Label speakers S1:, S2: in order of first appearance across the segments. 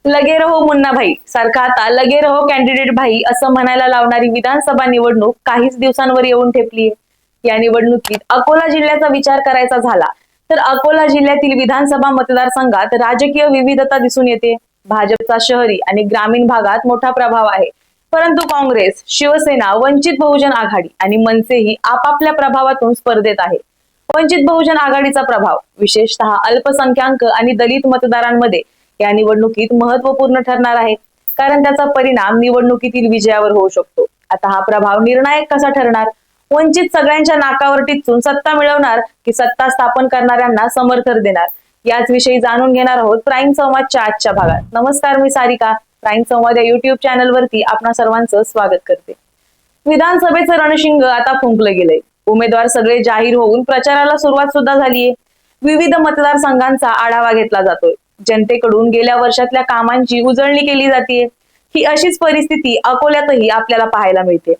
S1: लगे रहो मुन्ना भाई सारखा आता लगे रहो कॅन्डिडेट भाई असं म्हणायला लावणारी विधानसभा निवडणूक काहीच दिवसांवर येऊन ठेपलीये. या निवडणुकीत अकोला जिल्ह्याचा विचार करायचा झाला तर अकोला जिल्ह्यातील विधानसभा मतदारसंघात राजकीय विविधता दिसून येते. भाजपचा शहरी आणि ग्रामीण भागात मोठा प्रभाव आहे, परंतु काँग्रेस, शिवसेना, वंचित बहुजन आघाडी आणि मनसेही आपापल्या प्रभावातून स्पर्धेत आहे. वंचित बहुजन आघाडीचा प्रभाव विशेषतः अल्पसंख्याक आणि दलित मतदारांमध्ये या निवडणुकीत महत्वपूर्ण ठरणार आहे, कारण त्याचा परिणाम निवडणुकीतील विजयावर होऊ शकतो. आता हा प्रभाव निर्णायक कसा ठरणार? वंचित सगळ्यांच्या नाकावर टिचून सत्ता मिळवणार की सत्ता स्थापन करणाऱ्यांना समर्थन देणार? याच विषयी जाणून घेणार आहोत प्राईम संवादच्या आजच्या भागात. नमस्कार, मी सारिका. प्राईम संवाद या युट्यूब चॅनल वरती आपणा सर्वांचं स्वागत करते. विधानसभेचं रणशिंग आता फुंकलं गेलंय. उमेदवार सगळे जाहीर होऊन प्रचाराला सुरुवात सुद्धा झालीये. विविध मतदारसंघांचा आढावा घेतला जातोय. जनतेकडून गेल्या वर्षातल्या कामांची उजळणी केली जाते. ही अशीच परिस्थिती अकोल्यातही आपल्याला पाहायला मिळते.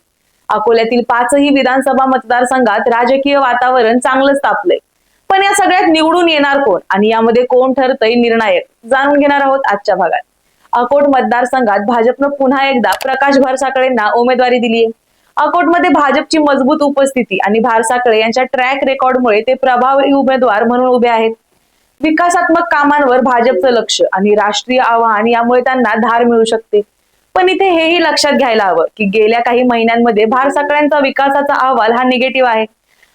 S1: अकोल्यातील 5ही विधानसभा मतदारसंघात राजकीय वातावरण चांगलंच तापलंय. पण या सगळ्यात निवडून येणार कोण आणि यामध्ये कोण ठरतंय निर्णायक, जाणून घेणार आहोत आजच्या भागात. अकोट मतदारसंघात भाजपनं पुन्हा एकदा प्रकाश भारसाकळेंना उमेदवारी दिली आहे. अकोटमध्ये भाजपची मजबूत उपस्थिती आणि भारसाकळे यांच्या ट्रॅक रेकॉर्डमुळे ते प्रभावी उमेदवार म्हणून उभे आहेत. विकासात्मक कामांवर भाजपचं लक्ष आणि राष्ट्रीय आव्हान यामुळे त्यांना धार मिळू शकते. पण इथे हेही लक्षात घ्यायला हवं की गेल्या काही महिन्यांमध्ये भारसाकळ्यांचा विकासाचा अहवाल हा निगेटिव्ह आहे,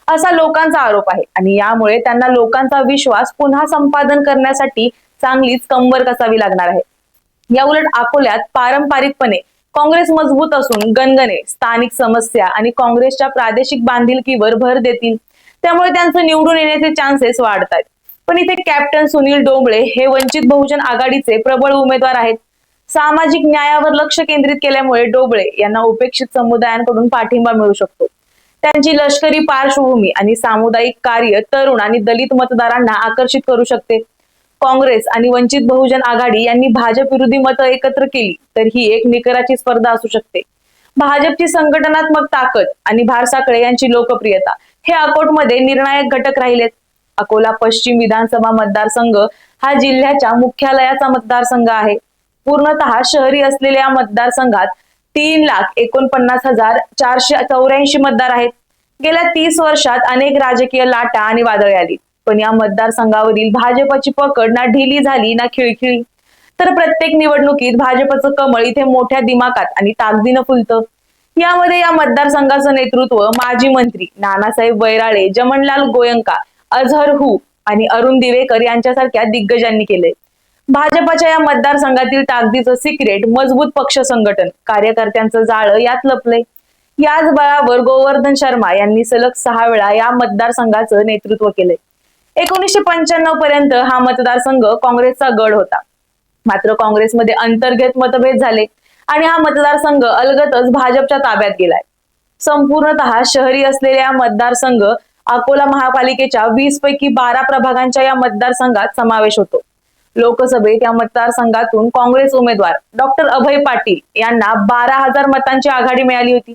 S1: असा लोकांचा आरोप आहे आणि यामुळे त्यांना लोकांचा विश्वास पुन्हा संपादन करण्यासाठी चांगलीच कंबर कसावी लागणार आहे. या उलट अकोल्यात पारंपरिकपणे काँग्रेस मजबूत असून गणगणे स्थानिक समस्या आणि काँग्रेसच्या प्रादेशिक बांधिलकीवर भर देतील, त्यामुळे त्यांचं निवडून येण्याचे चान्सेस वाढतात. पण इथे कॅप्टन सुनील डोंबळे हे वंचित बहुजन आघाडीचे प्रबळ उमेदवार आहेत. सामाजिक न्यायावर लक्ष केंद्रित केल्यामुळे डोंबळे यांना उपेक्षित समुदायांकडून पाठिंबा मिळू शकतो. त्यांची लष्करी पार्श्वभूमी आणि सामुदायिक कार्य तरुण आणि दलित मतदारांना आकर्षित करू शकते. काँग्रेस आणि वंचित बहुजन आघाडी यांनी भाजप विरोधी मतं एकत्र केली तर ही एक निकराची स्पर्धा असू शकते. भाजपची संघटनात्मक ताकद आणि भारसाकळे यांची लोकप्रियता हे अकोटमध्ये निर्णायक घटक राहिलेत. अकोला पश्चिम विधानसभा मतदारसंघ हा जिल्ह्याच्या मुख्यालयाचा मतदारसंघ आहे. पूर्णतः शहरी असलेल्या या मतदारसंघात 3,49,484 मतदार आहेत. गेल्या 30 वर्षात अनेक राजकीय लाटा आणि वादळे आली, पण या मतदारसंघावरील भाजपची पकड ना ढिली झाली ना खिळखिळी. तर प्रत्येक निवडणुकीत भाजपचं कमळ इथे मोठ्या दिमाखात आणि ताकदीनं फुलतं. यामध्ये या मतदारसंघाचं नेतृत्व माजी मंत्री नानासाहेब वैराळे, जमनलाल गोयंका, अझहर हू आणि अरुण दिवेकर यांच्यासारख्या दिग्गजांनी केले. भाजपच्या या मतदारसंघातील ताकदीचं सिक्रेट मजबूत पक्ष संघटन, कार्यकर्त्यांचं जाळं यात लपलंय. याच बळावर गोवर्धन शर्मा यांनी सलग 6 वेळा या मतदारसंघाचं नेतृत्व केलंय. 1995 पर्यंत हा मतदारसंघ काँग्रेसचा गड होता. मात्र काँग्रेसमध्ये अंतर्गत मतभेद झाले आणि हा मतदारसंघ अलगतच भाजपच्या ताब्यात गेलाय. संपूर्णतः शहरी असलेल्या मतदारसंघ अकोला महापालिकेच्या 20 पैकी 12 प्रभागांच्या या मतदारसंघात समावेश होतो. लोकसभेत या मतदारसंघातून काँग्रेस उमेदवार डॉक्टर अभय पाटील यांना 12,000 मतांची आघाडी मिळाली होती.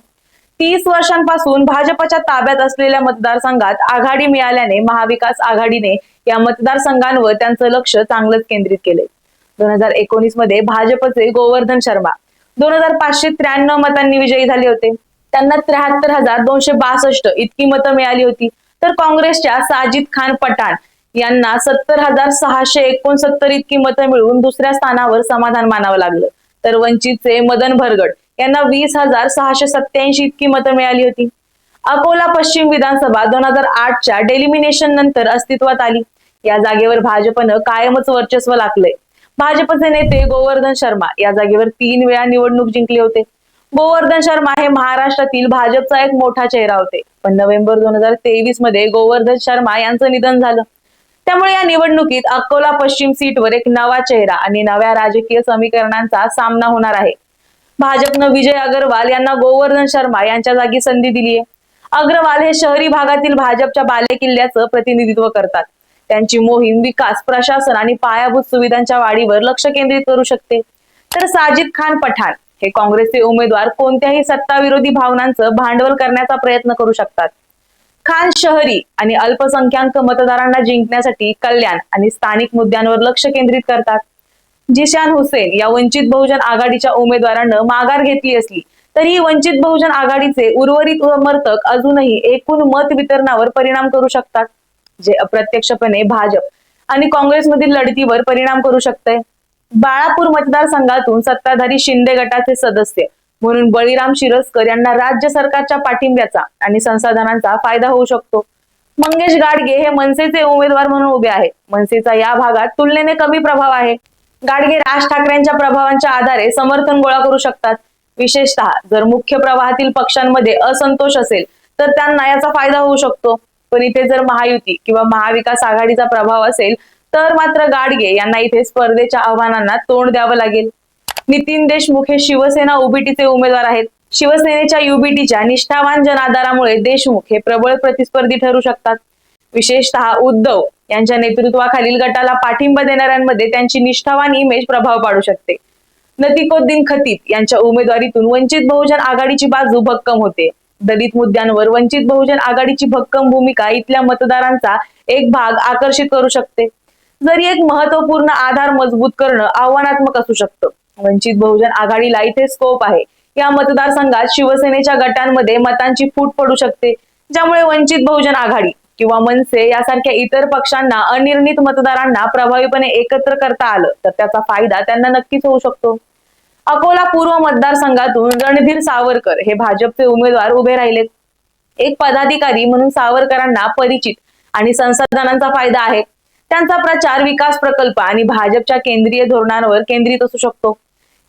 S1: 30 वर्षांपासून भाजपच्या ताब्यात असलेल्या मतदारसंघात आघाडी मिळाल्याने महाविकास आघाडीने या मतदारसंघांवर त्यांचं लक्ष चांगलंच केंद्रित केलंय. 2019 मध्ये भाजपचे गोवर्धन शर्मा 2,593 मतांनी विजयी झाले होते. त्यांना 73,262 इतकी मतं मिळाली होती. तर काँग्रेसच्या साजिद खान पठाण यांना 70,669 इतकी मतं मिळून दुसऱ्या स्थानावर समाधान मानावं लागलं. तर वंचितचे मदन भरगड यांना 20,687 इतकी मतं मिळाली होती. अकोला पश्चिम विधानसभा 2008च्या डेलिमिनेशन नंतर अस्तित्वात आली. या जागेवर भाजपनं कायमच वर्चस्व लागलंय. भाजपचे नेते गोवर्धन शर्मा या जागेवर 3 वेळा निवडणूक जिंकले होते. गोवर्धन शर्मा हे महाराष्ट्रातील भाजपचा एक मोठा चेहरा होते, पण नोव्हेंबर 2023 मध्ये गोवर्धन शर्मा यांचं निधन झालं. त्यामुळे या निवडणुकीत अकोला पश्चिम सीटवर एक नवा चेहरा आणि नव्या राजकीय समीकरणांचा सामना होणार आहे. भाजपनं विजय अग्रवाल यांना गोवर्धन शर्मा यांच्या जागी संधी दिली आहे. अग्रवाल हे शहरी भागातील भाजपच्या बालेकिल्ल्याचं प्रतिनिधित्व करतात. त्यांची मोहीम विकास, प्रशासन आणि पायाभूत सुविधांच्या वाढीवर लक्ष केंद्रित करू शकते. तर साजिद खान पठाण हे काँग्रेसचे उमेदवार कोणत्याही सत्ताविरोधी भावनांचं भांडवल करण्याचा प्रयत्न करू शकतात. खान शहरी आणि अल्पसंख्याक मतदारांना जिंकण्यासाठी कल्याण आणि स्थानिक मुद्द्यांवर लक्ष केंद्रित करतात. जिशान हुसेन या वंचित बहुजन आघाडीच्या उमेदवारानं माघार घेतली असली तरी वंचित बहुजन आघाडीचे उर्वरित समर्थक अजूनही एकूण मत वितरणावर परिणाम करू शकतात, जे अप्रत्यक्षपणे भाजप आणि काँग्रेसमधील लढतीवर परिणाम करू शकते. बाळापूर मतदारसंघातून सत्ताधारी शिंदे गटाचे सदस्य म्हणून बळीराम शिरस्कर यांना राज्य सरकारच्या पाठिंब्याचा आणि संसाधनांचा फायदा होऊ शकतो. मंगेश गाडगे हे मनसेचे उमेदवार म्हणून उभे आहेत. मनसेचा या भागात तुलनेने कमी प्रभाव आहे. गाडगे राज ठाकरेंच्या प्रभावांच्या आधारे समर्थन गोळा करू शकतात. विशेषतः जर मुख्य प्रवाहातील पक्षांमध्ये असंतोष असेल तर त्यांना याचा फायदा होऊ शकतो. पण इथे जर महायुती किंवा महाविकास आघाडीचा प्रभाव असेल तर मात्र गाडगे यांना इथे स्पर्धेच्या आव्हानांना तोंड द्यावं लागेल. नितीन देशमुख हे शिवसेना युबीटीचे उमेदवार आहेत. शिवसेनेच्या युबीटीच्या निष्ठावान जनाधारामुळे देशमुख हे प्रबळ प्रतिस्पर्धी ठरू शकतात. विशेषतः उद्धव यांच्या नेतृत्वाखालील गटाला पाठिंबा देणाऱ्यांमध्ये त्यांची निष्ठावान इमेज प्रभाव पाडू शकते. नतीकोद्दीन खतीब यांच्या उमेदवारीतून वंचित बहुजन आघाडीची बाजू भक्कम होते. दलित मुद्द्यांवर वंचित बहुजन आघाडीची भक्कम भूमिका इथल्या मतदारांचा एक भाग आकर्षित करू शकते. जरी एक महत्वपूर्ण आधार मजबूत करणं आव्हानात्मक असू शकतं. वंचित बहुजन आघाडीला इथे स्कोप आहे. या मतदारसंघात शिवसेनेच्या गटांमध्ये मतांची फूट पडू शकते, ज्यामुळे वंचित बहुजन आघाडी किंवा मनसे यासारख्या इतर पक्षांना अनिर्णित मतदारांना प्रभावीपणे एकत्र करता आलं तर त्याचा फायदा त्यांना नक्कीच होऊ शकतो. अकोला पूर्व मतदारसंघातून रणधीर सावरकर हे भाजपचे उमेदवार उभे राहिलेत. एक पदाधिकारी म्हणून सावरकरांना परिचित आणि संसाधनांचा फायदा आहे. त्यांचा प्रचार विकास प्रकल्प आणि भाजपच्या केंद्रीय धोरणांवर केंद्रित असू शकतो.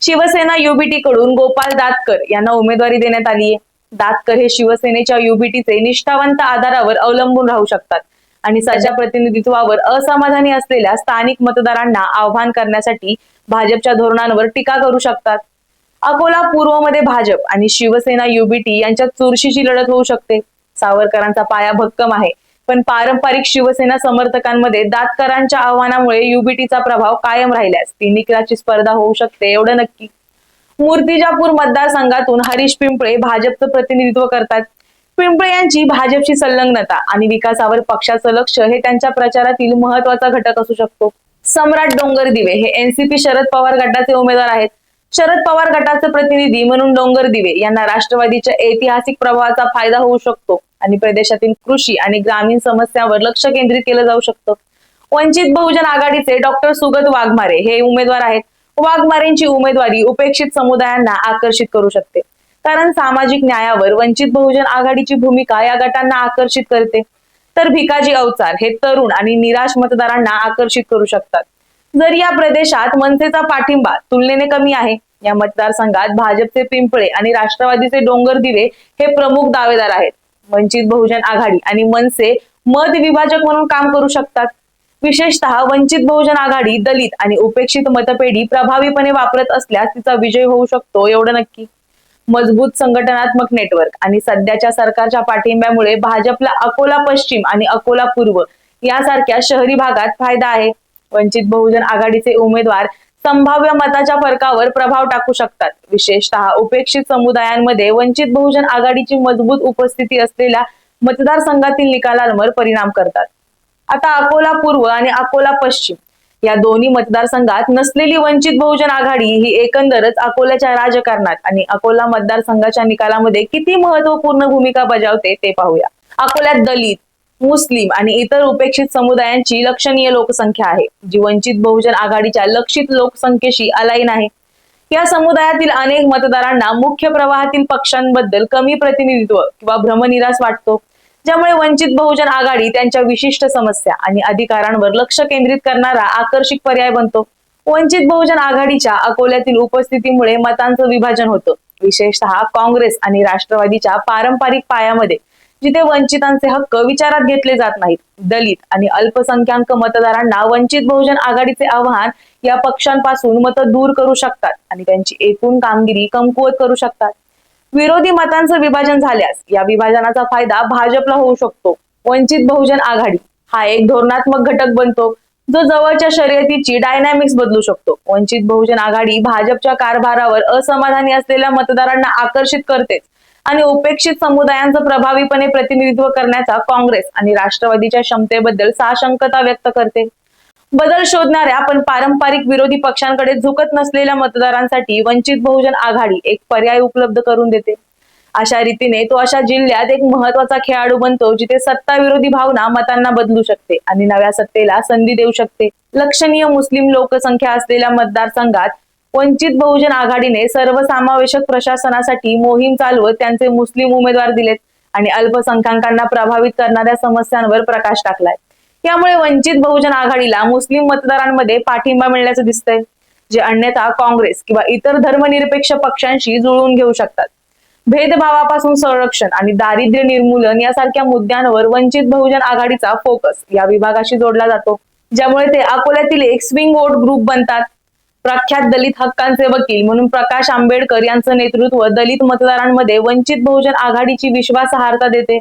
S1: शिवसेना युबीटी कडून गोपाल दातकर यांना उमेदवारी देण्यात आली आहे. दातकर हे शिवसेनेच्या युबीटीचे निष्ठावंत आधारावर अवलंबून राहू शकतात आणि सध्या प्रतिनिधित्वावर असमाधानी असलेल्या स्थानिक मतदारांना आव्हान करण्यासाठी भाजपच्या धोरणांवर टीका करू शकतात. अकोला पूर्वमध्ये भाजप आणि शिवसेना युबीटी यांच्यात चुरशीची लढत होऊ शकते. सावरकरांचा पाया भक्कम आहे, पण पारंपरिक शिवसेना समर्थकांमध्ये दातकरांच्या आव्हानामुळे युबीटीचा प्रभाव कायम राहिल्यास ती निकराची स्पर्धा होऊ शकते, एवढं नक्की. मूर्तिजापूर मतदारसंघातून हरीश पिंपळे भाजपचं प्रतिनिधित्व करतात. पिंपळे यांची भाजपची संलग्नता आणि विकासावर पक्षाचं लक्ष हे त्यांच्या प्रचारातील महत्वाचा घटक असू शकतो. सम्राट डोंगरदिवे हे एनसीपी शरद पवार गटाचे उमेदवार आहेत. शरद पवार गटाचे प्रतिनिधी म्हणून डोंगरदिवे यांना राष्ट्रवादीच्या ऐतिहासिक प्रभावाचा फायदा होऊ शकतो आणि प्रदेशातील कृषी आणि ग्रामीण समस्यांवर लक्ष केंद्रित केलं जाऊ शकतं. वंचित बहुजन आघाडीचे डॉक्टर सुगत वाघमारे हे उमेदवार आहेत. वाघमारेंची उमेदवारी उपेक्षित समुदायांना आकर्षित करू शकते, कारण सामाजिक न्यायावर वंचित बहुजन आघाडीची भूमिका या गटांना आकर्षित करते. तर भिकाजी अवचार हे तरुण आणि निराश मतदारांना आकर्षित करू शकतात. जर या प्रदेशात मनसेचा पाठिंबा तुलनेने कमी आहे, या मतदारसंघात भाजपचे पिंपळे आणि राष्ट्रवादीचे डोंगरदिवे हे प्रमुख दावेदार आहेत. वंचित बहुजन आघाडी आणि मनसे मत विभाजक म्हणून काम करू शकतात. विशेषतः वंचित बहुजन आघाडी दलित आणि उपेक्षित मतपेढी प्रभावीपणे वापरत असल्यास तिचा विजय होऊ शकतो, एवढं नक्की. मजबूत संघटनात्मक नेटवर्क आणि सध्याच्या सरकारच्या पाठिंब्यामुळे भाजपला अकोला पश्चिम आणि अकोला पूर्व यासारख्या शहरी भागात फायदा आहे. वंचित बहुजन आघाडीचे उमेदवार संभाव्य मताच्या फरकावर प्रभाव टाकू शकतात. विशेषतः उपेक्षित समुदायांमध्ये वंचित बहुजन आघाडीची मजबूत उपस्थिती असलेल्या मतदारसंघातील निकालांवर परिणाम करतात. आता अकोला पूर्व आणि अकोला पश्चिम या दोन्ही मतदारसंघात नसलेली वंचित बहुजन आघाडी ही एकंदरच अकोल्याच्या राजकारणात आणि अकोला मतदारसंघाच्या निकालामध्ये किती महत्वपूर्ण भूमिका बजावते ते पाहूया. अकोल्यात दलित, मुस्लिम आणि इतर उपेक्षित समुदायांची लक्षणीय लोकसंख्या आहे, जी वंचित बहुजन आघाडीच्या लक्षित लोकसंख्येशी अलाईन आहे. या समुदायातील अनेक मतदारांना मुख्य प्रवाहातील पक्षांबद्दल कमी प्रतिनिधित्व किंवा भ्रमनिरास वाटतो, ज्यामुळे वंचित बहुजन आघाडी त्यांच्या विशिष्ट समस्या आणि अधिकारांवर लक्ष केंद्रित करणारा आकर्षक पर्याय बनतो. वंचित बहुजन आघाडीच्या अकोल्यातील उपस्थितीमुळे मतांचं विभाजन होतं, विशेषतः काँग्रेस आणि राष्ट्रवादीच्या पारंपरिक पायामध्ये, जिथे वंचितांचे हक्क विचारात घेतले जात नाहीत. दलित आणि अल्पसंख्याक मतदारांना वंचित बहुजन आघाडीचे आव्हान या पक्षांपासून मतं दूर करू शकतात आणि त्यांची एकूण कामगिरी कमकुवत करू शकतात. विरोधी मतांचं विभाजन झाल्यास या विभाजनाचा फायदा भाजपला होऊ शकतो. वंचित बहुजन आघाडी हा एक धोरणात्मक घटक बनतो, जो जवळच्या शर्यतीची डायनॅमिक्स बदलू शकतो. वंचित बहुजन आघाडी भाजपच्या कारभारावर असमाधानी असलेल्या मतदारांना आकर्षित करतेच आणि उपेक्षित समुदायांचं प्रभावीपणे प्रतिनिधित्व करण्याचा काँग्रेस आणि राष्ट्रवादीच्या क्षमतेबद्दल साशंकता व्यक्त करते. बदल शोधणाऱ्या पण पारंपरिक विरोधी पक्षांकडे झुकत नसलेल्या मतदारांसाठी वंचित बहुजन आघाडी एक पर्याय उपलब्ध करून देते. अशा रीतीने तो अशा जिल्ह्यात एक महत्वाचा खेळाडू बनतो जिथे सत्ता विरोधी भावना मतांना बदलू शकते आणि नव्या सत्तेला संधी देऊ शकते. लक्षणीय मुस्लिम लोकसंख्या असलेल्या मतदारसंघात वंचित बहुजन आघाडीने सर्वसमावेशक प्रशासनासाठी मोहीम चालवत त्यांचे मुस्लिम उमेदवार दिलेत आणि अल्पसंख्याकांना प्रभावित करणाऱ्या समस्यांवर प्रकाश टाकलाय. यामुळे वंचित बहुजन आघाडीला मुस्लिम मतदारांमध्ये पाठिंबा मिळण्याचं दिसतंय, जे अन्यथा काँग्रेस किंवा इतर धर्मनिरपेक्ष पक्षांशी जुळवून घेऊ शकतात. भेदभावापासून संरक्षण आणि दारिद्र्य निर्मूलन यासारख्या मुद्द्यांवर वंचित बहुजन आघाडीचा फोकस या विभागाशी जोडला जातो, ज्यामुळे ते अकोल्यातील एक स्विंग वोट ग्रुप बनतात. प्रख्यात दलित हक्कांचे वकील म्हणून प्रकाश आंबेडकर यांचं नेतृत्व दलित मतदारांमध्ये वंचित बहुजन आघाडीची विश्वासार्हता देते,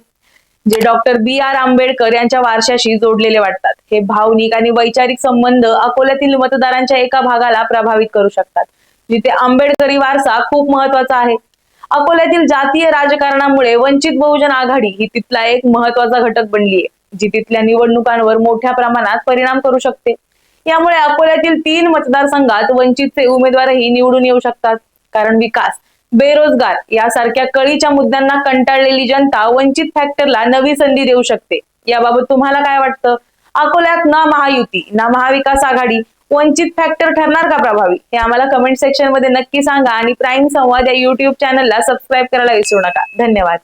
S1: जे डॉक्टर बी.आर. आंबेडकर यांच्या वारशाशी जोडलेले वाटतात. हे भावनिक आणि वैचारिक संबंध अकोल्यातील मतदारांच्या एका भागाला प्रभावित करू शकतात, जिथे आंबेडकरी वारसा खूप महत्वाचा आहे. अकोल्यातील जातीय राजकारणामुळे वंचित बहुजन आघाडी ही तिथला एक महत्वाचा घटक बनली आहे, जी तिथल्या निवडणुकांवर मोठ्या प्रमाणात परिणाम करू शकते. यामुळे अकोल्यातील 3 मतदारसंघात वंचितचे उमेदवारही निवडून येऊ शकतात, कारण विकास, बेरोजगार यासारख्या कळीच्या मुद्द्यांना कंटाळलेली जनता वंचित फॅक्टरला नवी संधी देऊ शकते. याबाबत तुम्हाला काय वाटतं? अकोल्यात ना महायुती ना महाविकास आघाडी, वंचित फॅक्टर ठरणार का प्रभावी? हे आम्हाला कमेंट सेक्शन मध्ये नक्की सांगा आणि प्राईम संवाद या युट्यूब चॅनलला सबस्क्राईब करायला विसरू नका. धन्यवाद.